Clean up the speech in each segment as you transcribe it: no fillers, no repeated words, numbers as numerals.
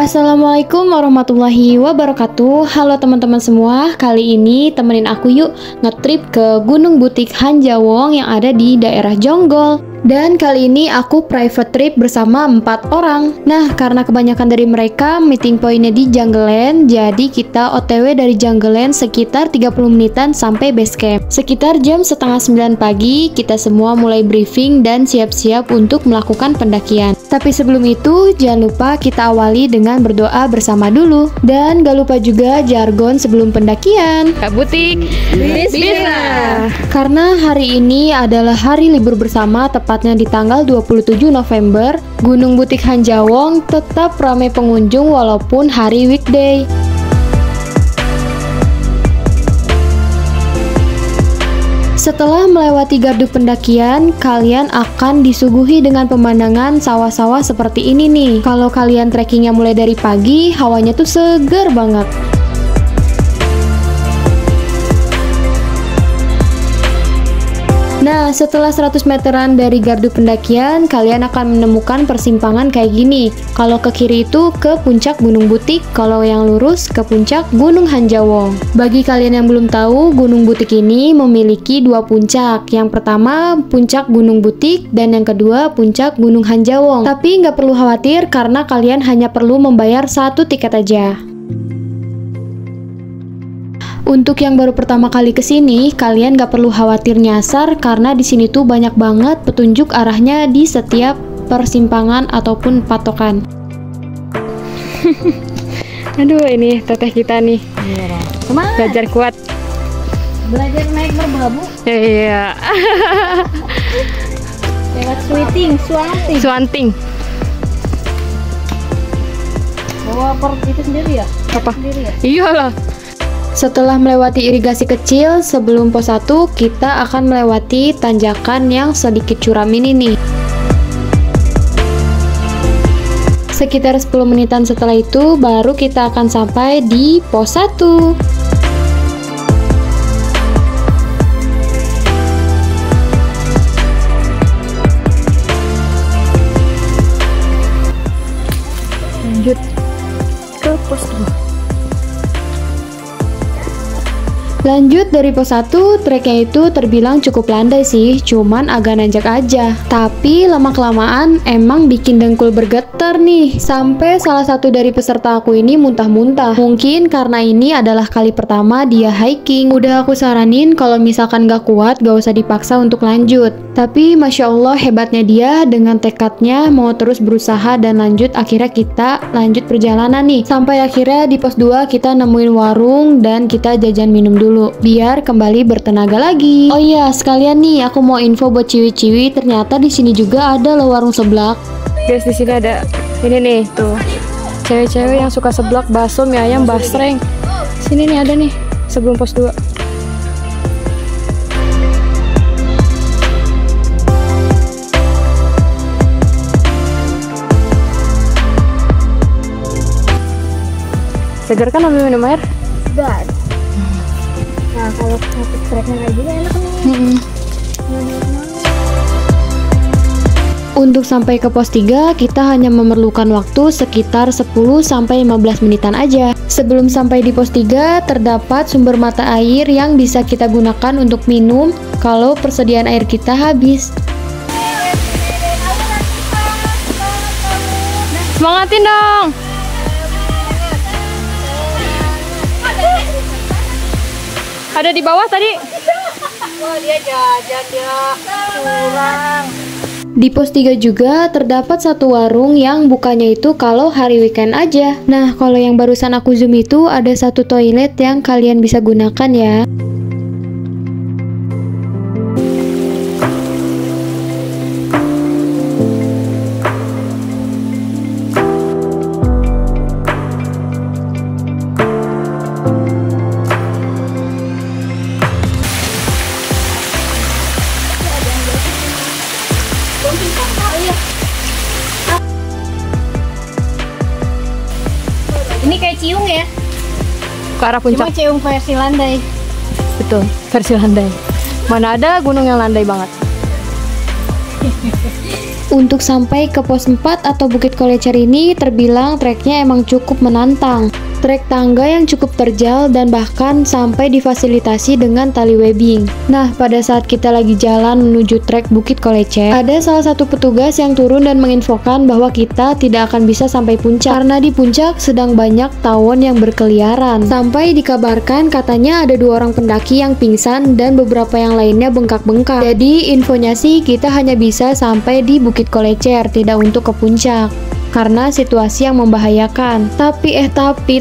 Assalamualaikum warahmatullahi wabarakatuh. Halo teman-teman semua, kali ini temenin aku yuk ngetrip ke Gunung Butik Hanjawong yang ada di daerah Jonggol. Dan kali ini aku private trip bersama 4 orang. Nah, karena kebanyakan dari mereka meeting pointnya di Jungle Land, jadi kita OTW dari Jungle Land sekitar 30 menitan sampai base camp. Sekitar jam setengah 9 pagi, kita semua mulai briefing dan siap-siap untuk melakukan pendakian. Tapi sebelum itu, jangan lupa kita awali dengan berdoa bersama dulu. Dan gak lupa juga jargon sebelum pendakian. Kak Butik, Bismillah. Karena hari ini adalah hari libur bersama, tepatnya di tanggal 27 November, Gunung Butik Hanjawong tetap ramai pengunjung walaupun hari weekday. Setelah melewati gardu pendakian, kalian akan disuguhi dengan pemandangan sawah-sawah seperti ini nih. Kalau kalian trekkingnya mulai dari pagi, hawanya tuh seger banget. Nah, setelah 100 meteran dari gardu pendakian, kalian akan menemukan persimpangan kayak gini. Kalau ke kiri itu ke puncak Gunung Butik, kalau yang lurus ke puncak Gunung Hanjawong. Bagi kalian yang belum tahu, Gunung Butik ini memiliki 2 puncak. Yang pertama, puncak Gunung Butik, dan yang kedua, puncak Gunung Hanjawong. Tapi nggak perlu khawatir karena kalian hanya perlu membayar 1 tiket aja. Untuk yang baru pertama kali kesini, kalian gak perlu khawatir nyasar karena di sini tuh banyak banget petunjuk arahnya di setiap persimpangan ataupun patokan. Aduh, ini teteh kita nih. Semangat. Belajar kuat. Belajar naik merbabu. Iya. Lewat swanting. Swanting. Bawa port itu sendiri ya? Apa? Sendiri ya? Iyalah. Setelah melewati irigasi kecil, sebelum pos 1, kita akan melewati tanjakan yang sedikit curam ini nih. Sekitar 10 menitan setelah itu, baru kita akan sampai di pos 1. Lanjut ke pos 2. Lanjut dari pos 1, treknya itu terbilang cukup landai sih, cuman agak nanjak aja. Tapi lama-kelamaan emang bikin dengkul bergetar nih. Sampai salah satu dari peserta aku ini muntah-muntah. Mungkin karena ini adalah kali pertama dia hiking. Udah aku saranin kalau misalkan gak kuat, gak usah dipaksa untuk lanjut. Tapi Masya Allah hebatnya dia dengan tekadnya mau terus berusaha dan lanjut. Akhirnya kita lanjut perjalanan nih. Sampai akhirnya di pos 2 kita nemuin warung dan kita jajan minum dulu biar kembali bertenaga lagi. Oh iya, sekalian nih aku mau info buat ciwi-ciwi, ternyata di sini juga ada loh warung seblak. Guys, di sini ada ini nih tuh. Cewek-cewek yang suka seblak, bakso, mie ayam, basreng. Sini nih ada nih sebelum pos 2. Segar kan ambil minum air? Segar. Nah, kalau treknya kayak gini enak nih. Untuk sampai ke pos 3, kita hanya memerlukan waktu sekitar 10-15 menitan aja. Sebelum sampai di pos 3, terdapat sumber mata air yang bisa kita gunakan untuk minum kalau persediaan air kita habis. Semangatin dong! Ada di bawah tadi. Wah, dia jajan dia. Kurang. Di pos 3 juga terdapat satu warung yang bukanya itu kalau hari weekend aja. Nah, kalau yang barusan aku zoom itu ada satu toilet yang kalian bisa gunakan ya. Ini kayak ciung ya? Ke arah puncak. Cuma ciung versi landai. Betul, versi landai. Mana ada gunung yang landai banget. Untuk sampai ke pos 4 atau Bukit Kolecer ini terbilang treknya emang cukup menantang. Trek tangga yang cukup terjal dan bahkan sampai difasilitasi dengan tali webbing. Nah, pada saat kita lagi jalan menuju trek Bukit Kolecer, ada salah satu petugas yang turun dan menginfokan bahwa kita tidak akan bisa sampai puncak karena di puncak sedang banyak tawon yang berkeliaran. Sampai dikabarkan katanya ada 2 orang pendaki yang pingsan dan beberapa yang lainnya bengkak-bengkak. Jadi infonya sih kita hanya bisa sampai di Bukit Kolecer, tidak untuk ke puncak karena situasi yang membahayakan. Tapi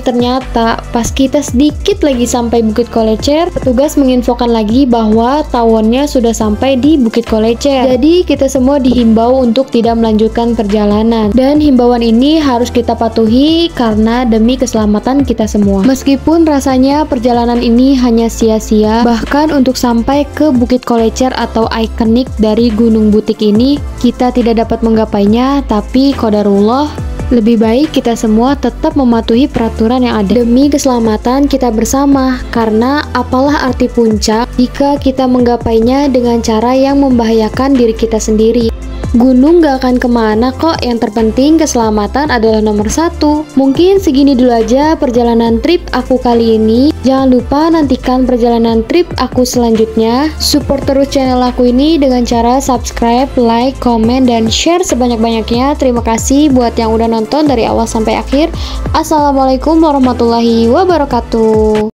ternyata pas kita sedikit lagi sampai Bukit Kolecer, petugas menginfokan lagi bahwa tawonnya sudah sampai di Bukit Kolecer. Jadi kita semua dihimbau untuk tidak melanjutkan perjalanan, dan himbauan ini harus kita patuhi karena demi keselamatan kita semua. Meskipun rasanya perjalanan ini hanya sia-sia, bahkan untuk sampai ke Bukit Kolecer atau ikonik dari Gunung Butik ini kita tidak dapat menggapainya, tapi qadarullah, lebih baik kita semua tetap mematuhi peraturan yang ada demi keselamatan kita bersama. Karena apalah arti puncak jika kita menggapainya dengan cara yang membahayakan diri kita sendiri. Gunung gak akan kemana kok, yang terpenting keselamatan adalah nomor 1. Mungkin segini dulu aja perjalanan trip aku kali ini. Jangan lupa nantikan perjalanan trip aku selanjutnya. Support terus channel aku ini dengan cara subscribe, like, komen, dan share sebanyak-banyaknya. Terima kasih buat yang udah nonton dari awal sampai akhir. Assalamualaikum warahmatullahi wabarakatuh.